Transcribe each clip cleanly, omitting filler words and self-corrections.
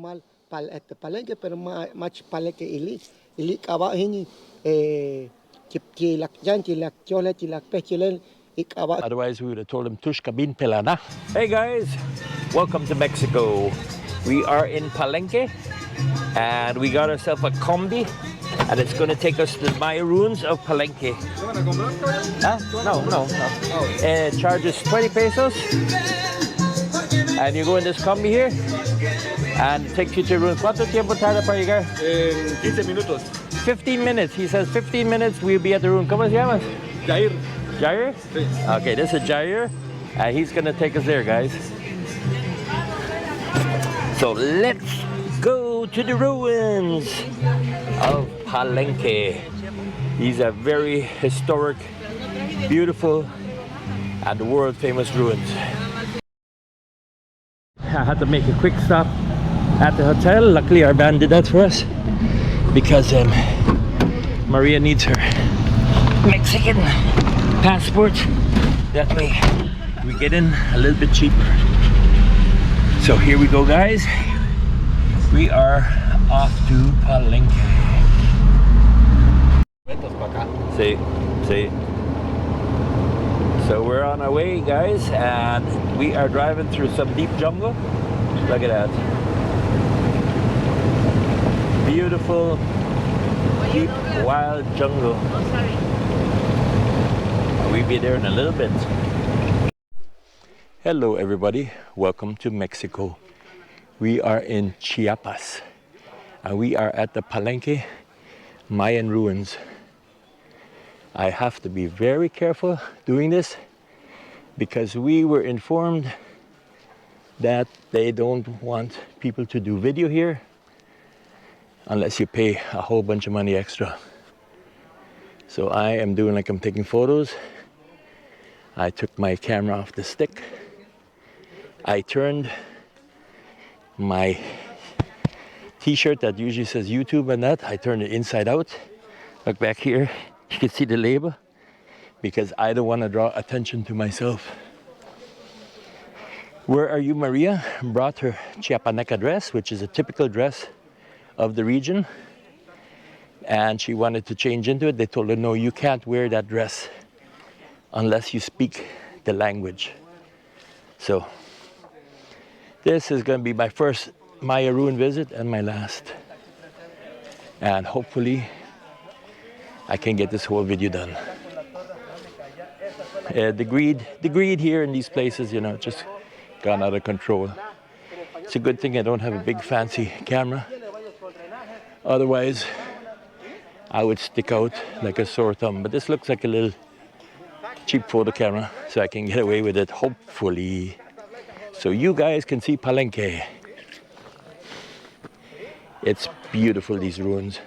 normal Palenque, pero much Palenque ili kaba hini chilak jan chilak chola chilak pechilen ikaba. Otherwise, we would have told him tush kabin pelana. Hey guys, welcome to Mexico. We are in Palenque, and we got ourselves a combi, and it's going to take us to the Maya Ruins of Palenque. Huh? No. It charges 20 pesos, and you go in this combi here, and it takes you to the ruins. ¿Cuánto tiempo tarda para llegar? 15 minutos. 15 minutes. He says 15 minutes, we'll be at the ruin. ¿Cómo se llama? Jair. Jair? Sí. Okay, this is Jair, and he's going to take us there, guys. So let's go to the ruins of Palenque. These are very historic, beautiful, and world-famous ruins. I had to make a quick stop at the hotel. Luckily, our van did that for us because Maria needs her Mexican passport. That way, we get in a little bit cheaper. So here we go, guys. We are off to Palenque. See. So we're on our way, guys, and we are driving through some deep jungle. Look at that. Beautiful, deep, wild jungle. We'll be there in a little bit. Hello everybody, welcome to Mexico. We are in Chiapas, and we are at the Palenque Mayan Ruins. I have to be very careful doing this because we were informed that they don't want people to do video here unless you pay a whole bunch of money extra. So I am doing like I'm taking photos. I took my camera off the stick. I turned my t-shirt that usually says YouTube and that, I turned it inside out. Look back here, you can see the label, because I don't want to draw attention to myself. Where are you, Maria? Brought her Chiapaneca dress, which is a typical dress of the region. And she wanted to change into it. They told her, no, you can't wear that dress unless you speak the language. So this is going to be my first Maya ruin visit and my last. And hopefully I can get this whole video done. The greed here in these places, you know, just gone out of control. It's a good thing I don't have a big fancy camera. Otherwise, I would stick out like a sore thumb. But this looks like a little cheap photo camera, so I can get away with it, hopefully. So you guys can see Palenque. It's beautiful, these ruins.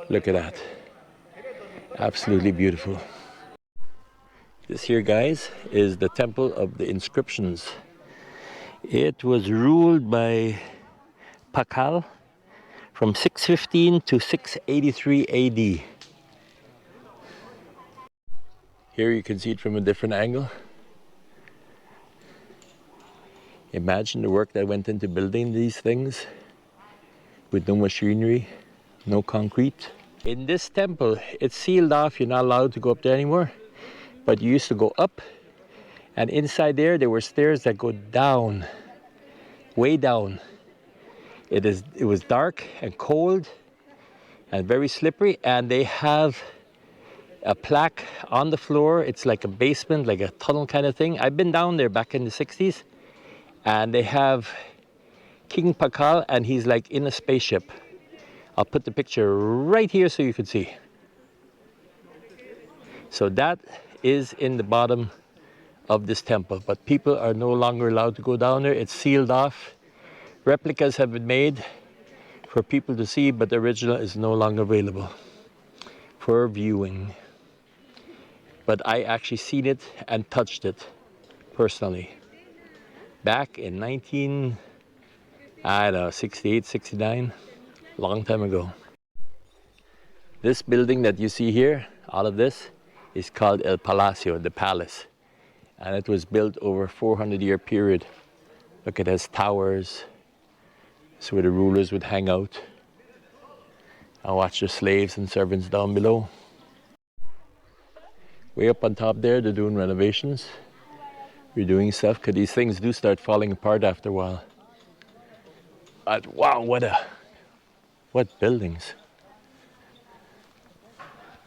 Look at that. Absolutely beautiful. This here, guys, is the Temple of the Inscriptions. It was ruled by Pakal from 615 to 683 AD. Here you can see it from a different angle. Imagine the work that went into building these things with no machinery, no concrete. In this temple, it's sealed off. You're not allowed to go up there anymore. But you used to go up, and inside there were stairs that go down, way down. It was dark and cold and very slippery, and they have a plaque on the floor. It's like a basement, like a tunnel kind of thing. I've been down there back in the 60s, and they have King Pakal, and he's like in a spaceship. I'll put the picture right here so you can see. So that is in the bottom of this temple, but people are no longer allowed to go down there. It's sealed off. Replicas have been made for people to see, but the original is no longer available for viewing. But I actually seen it and touched it personally back in 68, 69, long time ago. This building that you see here, all of this, is called El Palacio, the palace. And it was built over a 400-year period. Look, it has towers, It's where the rulers would hang out and watch their slaves and servants down below. Way up on top there, they're doing renovations, redoing stuff, because these things do start falling apart after a while. But wow, what buildings.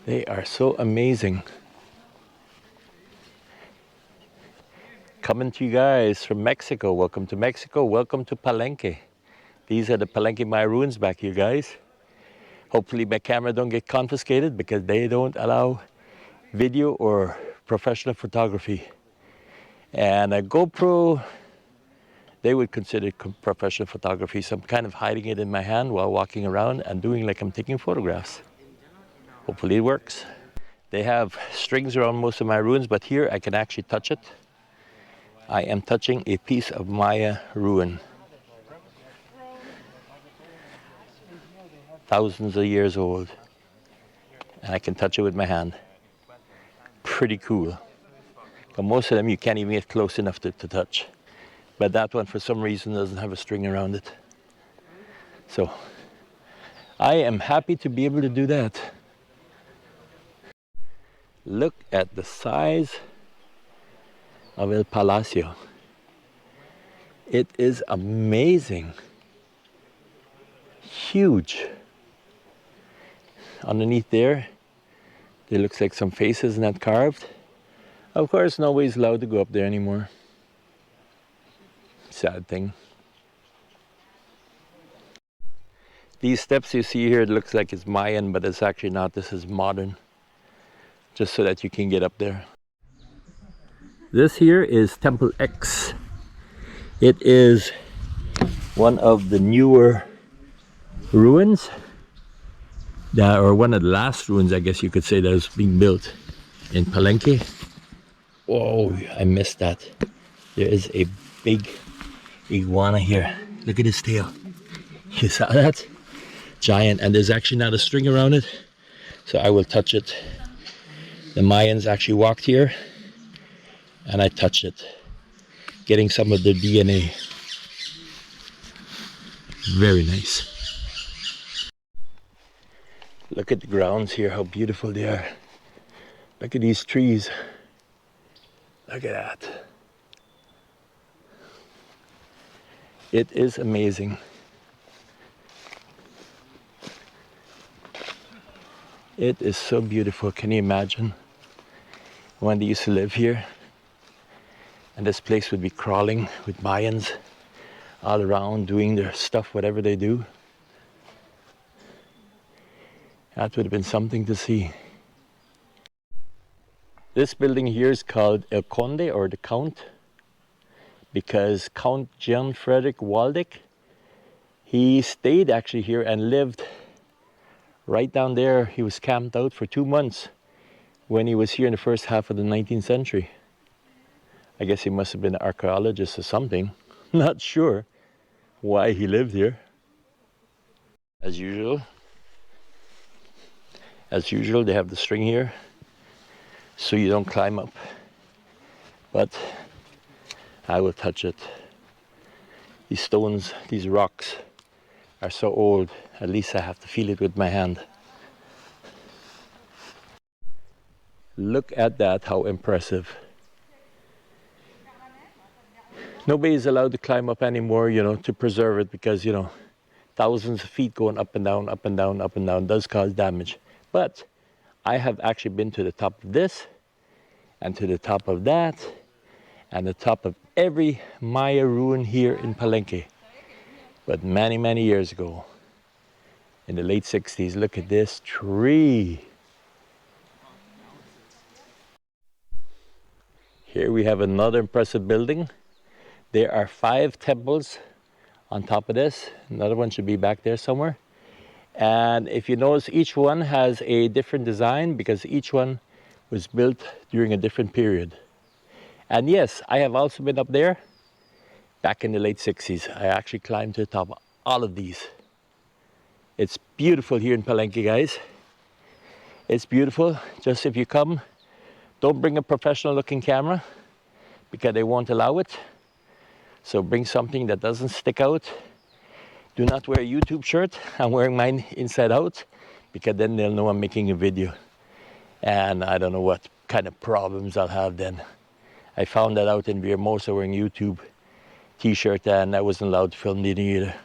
They are so amazing. Coming to you guys from Mexico. Welcome to Mexico. Welcome to Palenque. These are the Palenque Maya Ruins back here, guys. Hopefully my camera don't get confiscated because they don't allow video or professional photography. And a GoPro, they would consider professional photography. So I'm kind of hiding it in my hand while walking around and doing like I'm taking photographs. Hopefully it works. They have strings around most of my ruins, but here I can actually touch it. I am touching a piece of Maya ruin. Thousands of years old. And I can touch it with my hand. Pretty cool. But most of them you can't even get close enough to touch. But that one for some reason doesn't have a string around it. So I am happy to be able to do that. Look at the size of El Palacio. It is amazing. Huge. Underneath there looks like some faces not carved. Of course, nobody's allowed to go up there anymore. Sad thing. These steps you see here, it looks like it's Mayan, but it's actually not. This is modern. Just so that you can get up there. This here is Temple X. It is one of the newer ruins, or one of the last ruins, I guess you could say, that was being built in Palenque. Whoa, I missed that. There is a big iguana here. Look at his tail. You saw that? Giant, and there's actually not a string around it, so I will touch it. The Mayans actually walked here, and I touched it, getting some of their DNA. Very nice. Look at the grounds here, how beautiful they are. Look at these trees. Look at that. It is amazing. It is so beautiful. Can you imagine when they used to live here? And this place would be crawling with Mayans all around doing their stuff, whatever they do. That would have been something to see. This building here is called El Conde, or the Count, because Count Jan Frederick Waldeck, he stayed actually here and lived right down there. He was camped out for 2 months when he was here in the first half of the 19th century. I guess he must have been an archaeologist or something. Not sure why he lived here. As usual, they have the string here so you don't climb up. But I will touch it. These stones, these rocks are so old, at least I have to feel it with my hand. Look at that, how impressive. Nobody is allowed to climb up anymore, to preserve it, because, thousands of feet going up and down, up and down, up and down does cause damage. But I have actually been to the top of this, and to the top of that, and the top of every Maya ruin here in Palenque. But many, many years ago, in the late 60s, look at this tree. Here we have another impressive building. There are 5 temples on top of this. Another one should be back there somewhere. And if you notice, each one has a different design because each one was built during a different period. And yes, I have also been up there back in the late 60s. I actually climbed to the top of all of these. It's beautiful here in Palenque, guys. It's beautiful. Just if you come, don't bring a professional looking camera because they won't allow it. So bring something that doesn't stick out Do not wear a YouTube shirt. I'm wearing mine inside out because then they'll know I'm making a video. And I don't know what kind of problems I'll have then. I found that out in Villahermosa wearing YouTube t-shirt, and I wasn't allowed to film it either.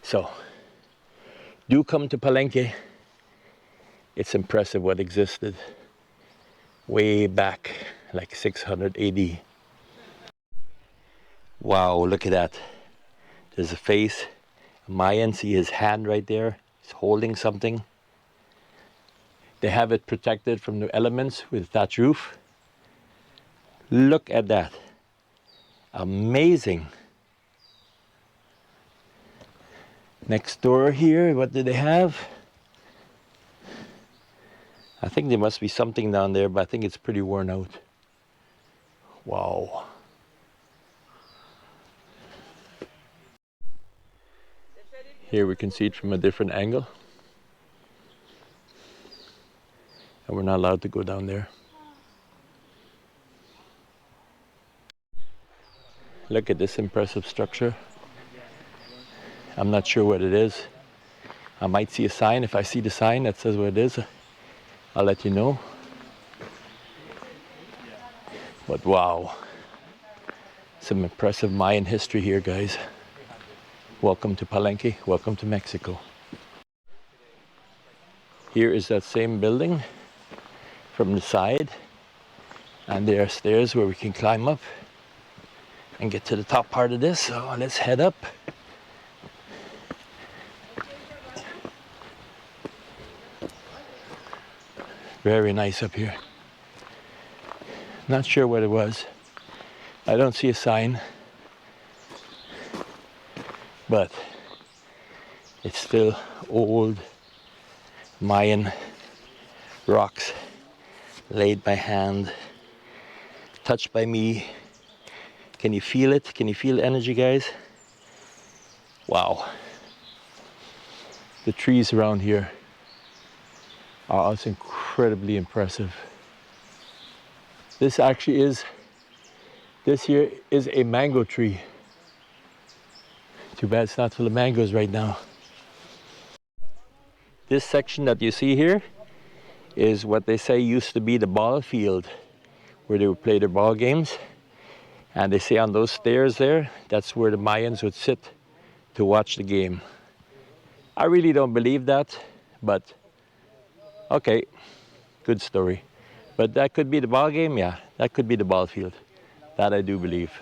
So, do come to Palenque. It's impressive what existed way back, like 600 AD. Wow, look at that. There's a face. Mayan, see his hand right there. He's holding something. They have it protected from the elements with a thatch roof. Look at that. Amazing. Next door here, what do they have? I think there must be something down there, but I think it's pretty worn out. Wow. Here we can see it from a different angle. And we're not allowed to go down there. Look at this impressive structure. I'm not sure what it is. I might see a sign. If I see the sign that says what it is, I'll let you know. But wow, some impressive Mayan history here, guys. Welcome to Palenque, welcome to Mexico. Here is that same building from the side, and there are stairs where we can climb up and get to the top part of this. So let's head up. Very nice up here. Not sure what it was. I don't see a sign, but it's still old Mayan rocks laid by hand, touched by me. Can you feel it? Can you feel the energy, guys? Wow. The trees around here are also incredibly impressive. This here is a mango tree. Too bad it's not full of mangoes right now. This section that you see here is what they say used to be the ball field where they would play their ball games. And they say on those stairs there, that's where the Mayans would sit to watch the game. I really don't believe that, but okay, good story. But that could be the ball game, yeah, that could be the ball field. That I do believe.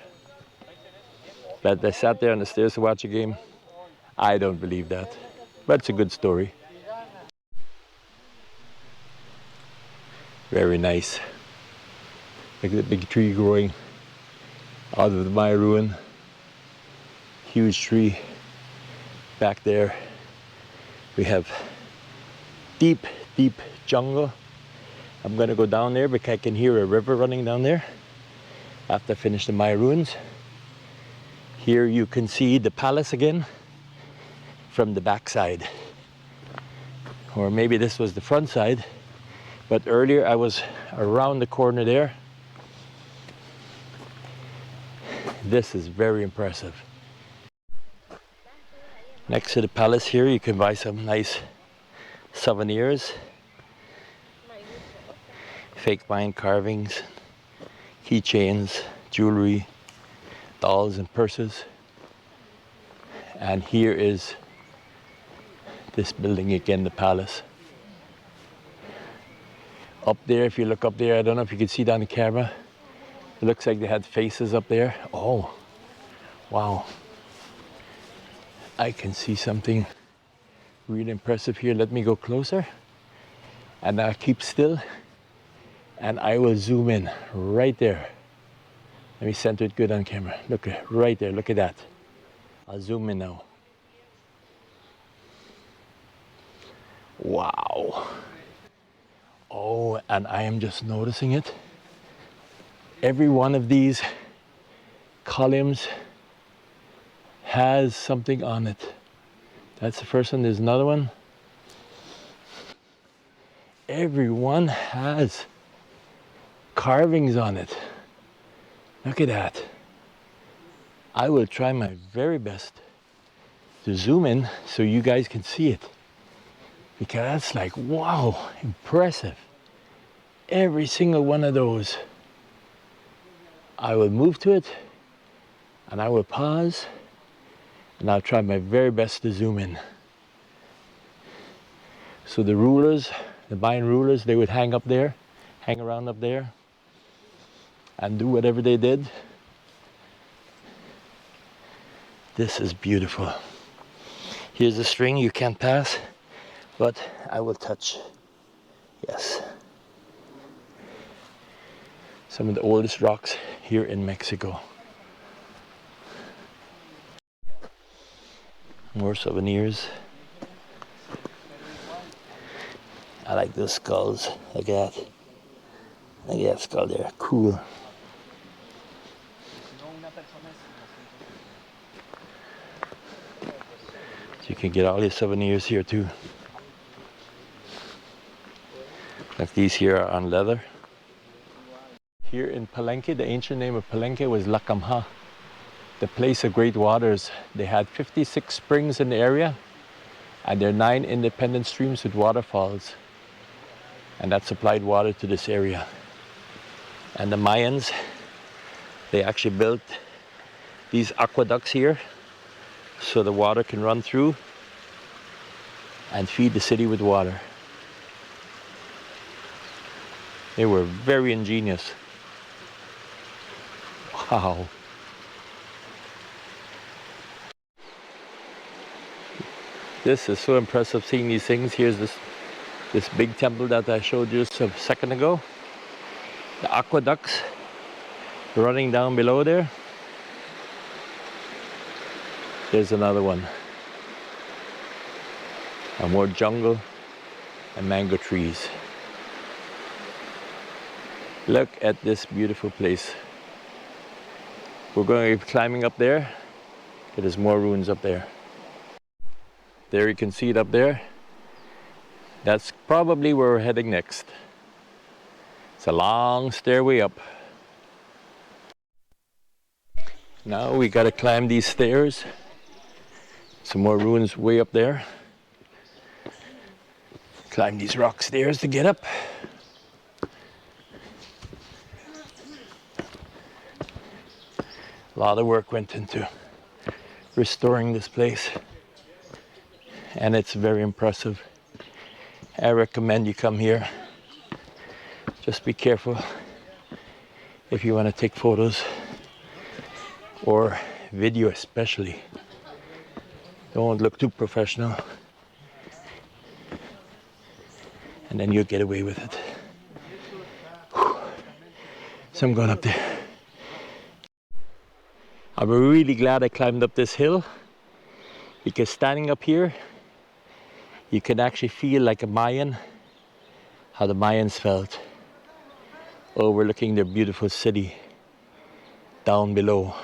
But they sat there on the stairs to watch a game, I don't believe that. But it's a good story. Very nice. Look at the big tree growing out of the Maya ruin. Huge tree. Back there we have deep, deep jungle. I'm gonna go down there because I can hear a river running down there after I finish the Maya ruins. Here you can see the palace again from the back side. Or maybe this was the front side, but earlier I was around the corner there. This is very impressive. Next to the palace here you can buy some nice souvenirs. Fake Mayan carvings, keychains, jewelry, dolls and purses. And here is this building again, the palace. Up there, if you look up there, I don't know if you can see down the camera, it looks like they had faces up there. Oh, wow. I can see something really impressive here. Let me go closer and I'll keep still and I will zoom in right there. Let me center it good on camera. Look right there, look at that. I'll zoom in now. Wow. Oh, and I am just noticing it. Every one of these columns has something on it. That's the first one, there's another one. Every one has carvings on it. Look at that. I will try my very best to zoom in so you guys can see it. Because that's like, wow, impressive. Every single one of those. I will move to it and I will pause and I'll try my very best to zoom in. So the rulers, the Mayan rulers, they would hang up there, hang around up there and do whatever they did. This is beautiful. Here's a string you can't pass, but I will touch. Yes. Some of the oldest rocks here in Mexico. More souvenirs. I like those skulls. Look at that. Look at that skull there. Cool. So you can get all these souvenirs here too. Like these here are on leather. Here in Palenque, the ancient name of Palenque was Lacamha, the place of great waters. They had 56 springs in the area, and there are 9 independent streams with waterfalls. And that supplied water to this area. And the Mayans, they actually built these aqueducts here so the water can run through and feed the city with water. They were very ingenious. Wow. This is so impressive seeing these things. Here's this big temple that I showed you a second ago. The aqueducts running down below there. There's another one. And more jungle and mango trees. Look at this beautiful place. We're going to be climbing up there. There's more ruins up there. There you can see it up there. That's probably where we're heading next. It's a long stairway up. Now we gotta climb these stairs. Some more ruins way up there. Climb these rock stairs to get up. A lot of work went into restoring this place, and it's very impressive. I recommend you come here. Just be careful if you want to take photos or video especially. Don't look too professional, and then you'll get away with it. Whew. So I'm going up there. I'm really glad I climbed up this hill, because standing up here you can actually feel like a Mayan, how the Mayans felt, overlooking their beautiful city down below.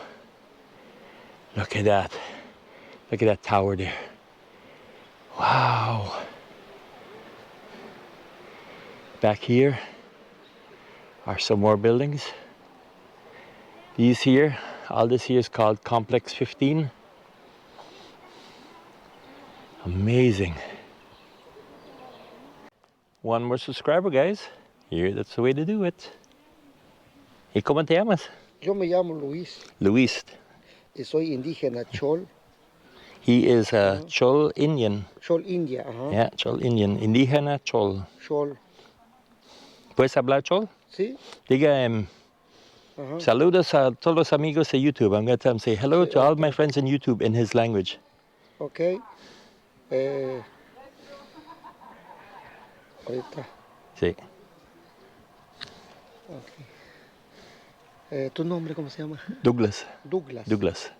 Look at that. Look at that tower there. Wow. Back here are some more buildings. These here, all this here is called Complex 15. Amazing. One more subscriber, guys. Here, that's the way to do it. ¿Y cómo te llamas? Yo me llamo Luis. Luis. Y soy indígena Chol. He is a Chol Indian. Chol India, ajá. Yeah, Chol Indian. Indígena Chol. Chol. ¿Puedes hablar Chol? Sí. Diga, saludos a todos los amigos de YouTube. I'm going to tell him, say hello to all my friends in YouTube in his language. Okay. Ahorita. Sí. Okay. ¿Tu nombre cómo se llama? Douglas. Douglas. Douglas.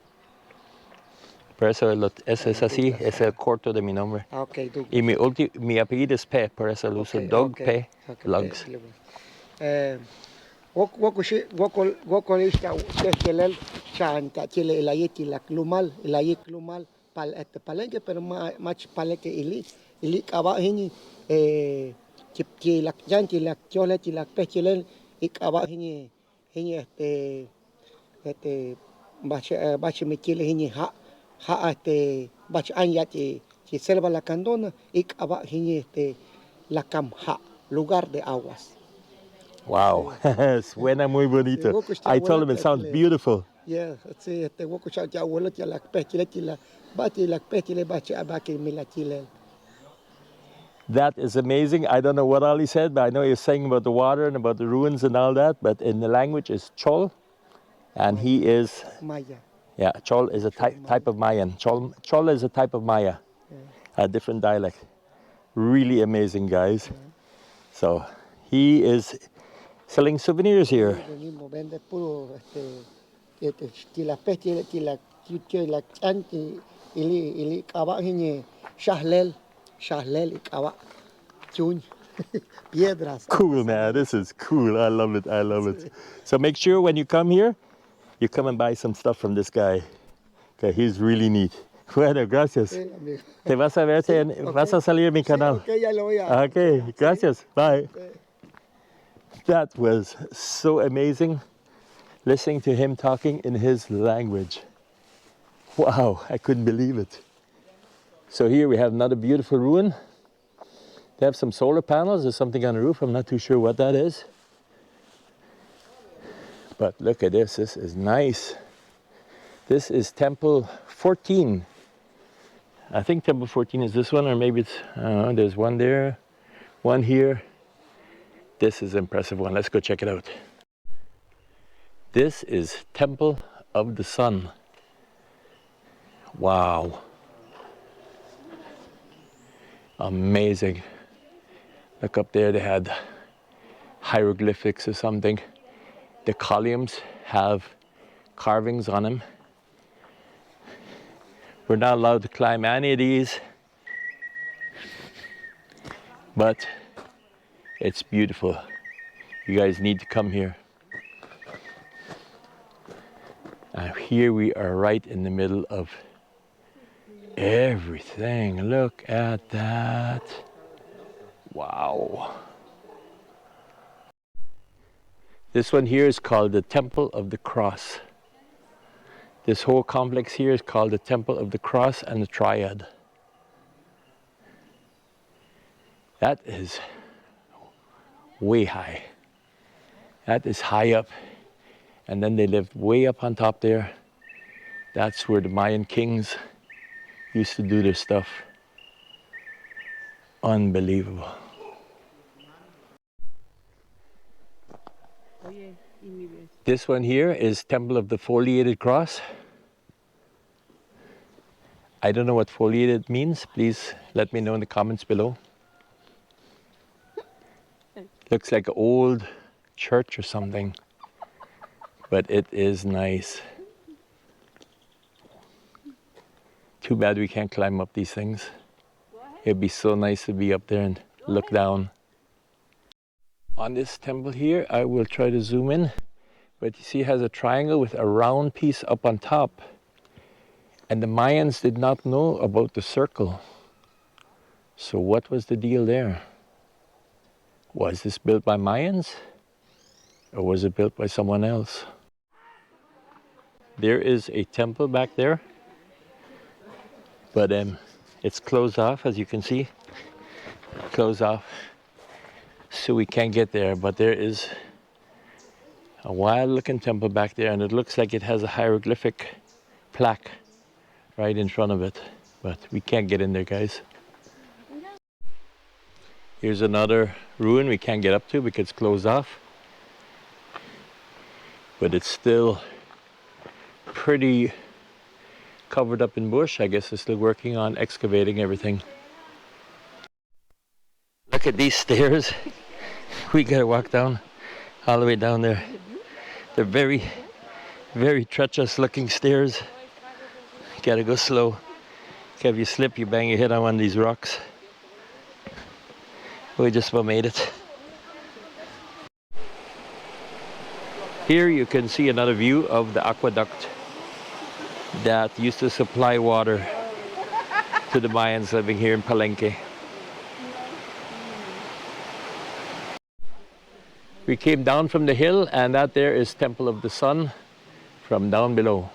Por eso ese es así, Douglas. es el corto de mi nombre. Ah, ok, Douglas. Y mi apellido es P, por eso lo uso DougP Vlogs. Woko lista teskelel chanta chile elayeti la klumal elayek klumal pal et Palenque pero mach Palenque ili kaba hini chipki la yanti la cholet la pechelen ikaba hini bache mikile hini ha bach anya ti selva la candona ikaba hini la camja, lugar de aguas. Wow, suena muy bonito. I told him it sounds beautiful. Yeah, sí, woku cha ya abuelo ti la petile ti la bati la petile bachi abaki milatile. That is amazing. I don't know what all he said, but I know he was saying about the water and about the ruins and all that. But in the language is Chol, and he is Maya. Yeah, Chol is a type of Mayan. Chol is a type of Maya, a different dialect. Really amazing, guys. So he is selling souvenirs here. Vende puro ti la petile ti la chanti ili kaba hini shahlel ikaba chun piedras. Cool, man. This is cool. I love it. I love it. So make sure when you come here, you come and buy some stuff from this guy. Okay, he's really neat. Bueno, gracias. Te vas a verte, vas a salir en mi canal. Okay, ya lo voy a. Okay, gracias. Bye. That was so amazing, listening to him talking in his language. Wow, I couldn't believe it. So here we have another beautiful ruin. They have some solar panels. There's something on the roof. I'm not too sure what that is. But look at this. This is nice. This is Temple 14. I think Temple 14 is this one, or maybe it's, there's one there, one here. This is an impressive one. Let's go check it out. This is Temple of the Sun. Wow. Amazing. Look up there, they had hieroglyphics or something. The columns have carvings on them. We're not allowed to climb any of these, but it's beautiful. You guys need to come here. And here we are right in the middle of everything. Look at that. Wow. This one here is called the Temple of the Cross. This whole complex here is called the Temple of the Cross and the Triad. That is way high. That is high up. And then they lived way up on top there. That's where the Mayan kings used to do their stuff. Unbelievable. This one here is Temple of the Foliated Cross. I don't know what foliated means. Please let me know in the comments below. Looks like an old church or something, but it is nice. Too bad we can't climb up these things. It'd be so nice to be up there and look down. On this temple here, I will try to zoom in, but you see it has a triangle with a round piece up on top. And the Mayans did not know about the circle. So what was the deal there? Was this built by Mayans? Or was it built by someone else? There is a temple back there, but it's closed off, as you can see. Closed off, so we can't get there. But there is a wild-looking temple back there, and it looks like it has a hieroglyphic plaque right in front of it. But we can't get in there, guys. Here's another ruin we can't get up to because it's closed off. But it's still pretty covered up in bush. I guess they're still working on excavating everything. Look at these stairs. We gotta walk down all the way down there. They're very, very treacherous looking stairs. Gotta go slow. If you slip, you bang your head on one of these rocks. We just about made it. Here you can see another view of the aqueduct that used to supply water to the Mayans living here in Palenque. We came down from the hill, and that there is Temple of the Sun from down below.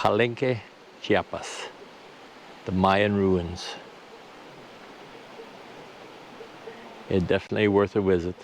Palenque, Chiapas, the Mayan ruins. It's definitely worth a visit.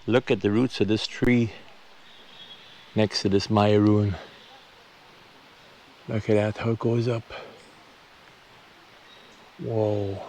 Look at the roots of this tree next to this Maya ruin. Look at that, how it goes up. Whoa.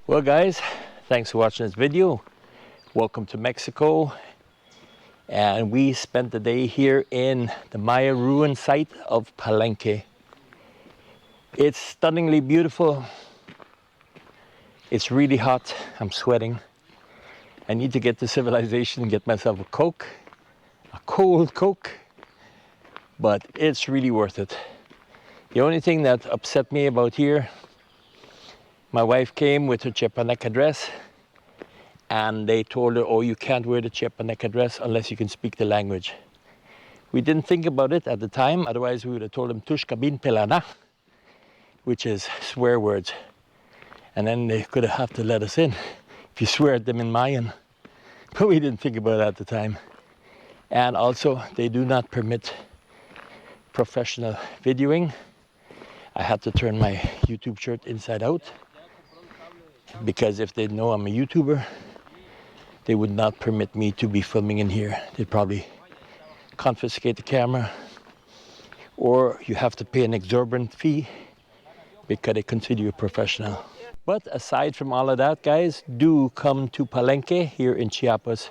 Well guys, thanks for watching this video. Welcome to Mexico. And we spent the day here in the Maya ruin site of Palenque. It's stunningly beautiful. It's really hot. I'm sweating. I need to get to civilization and get myself a Coke, a cold Coke, but it's really worth it. The only thing that upset me about here, my wife came with her Chiapaneca dress and they told her, oh, you can't wear the Chiapaneca dress unless you can speak the language. We didn't think about it at the time, otherwise we would have told them tush kabin pelana, which is swear words. And then they could have to let us in if you swear at them in Mayan. But we didn't think about it at the time. And also, they do not permit professional videoing. I had to turn my YouTube shirt inside out because if they know I'm a YouTuber, they would not permit me to be filming in here. They'd probably confiscate the camera, or you have to pay an exorbitant fee because they consider you a professional. But aside from all of that, guys, do come to Palenque here in Chiapas.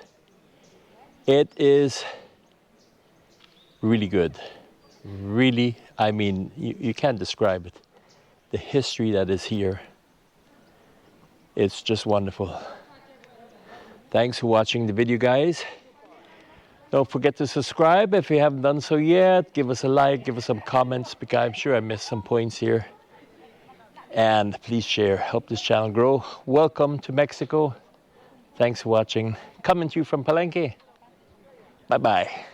It is really good. Really, I mean, you can't describe it. The history that is here, it's just wonderful. Thanks for watching the video, guys. Don't forget to subscribe if you haven't done so yet. Give us a like, give us some comments, because I'm sure I missed some points here. And please share, help this channel grow. Welcome to Mexico. Thanks for watching. Coming to you from Palenque. Bye-bye.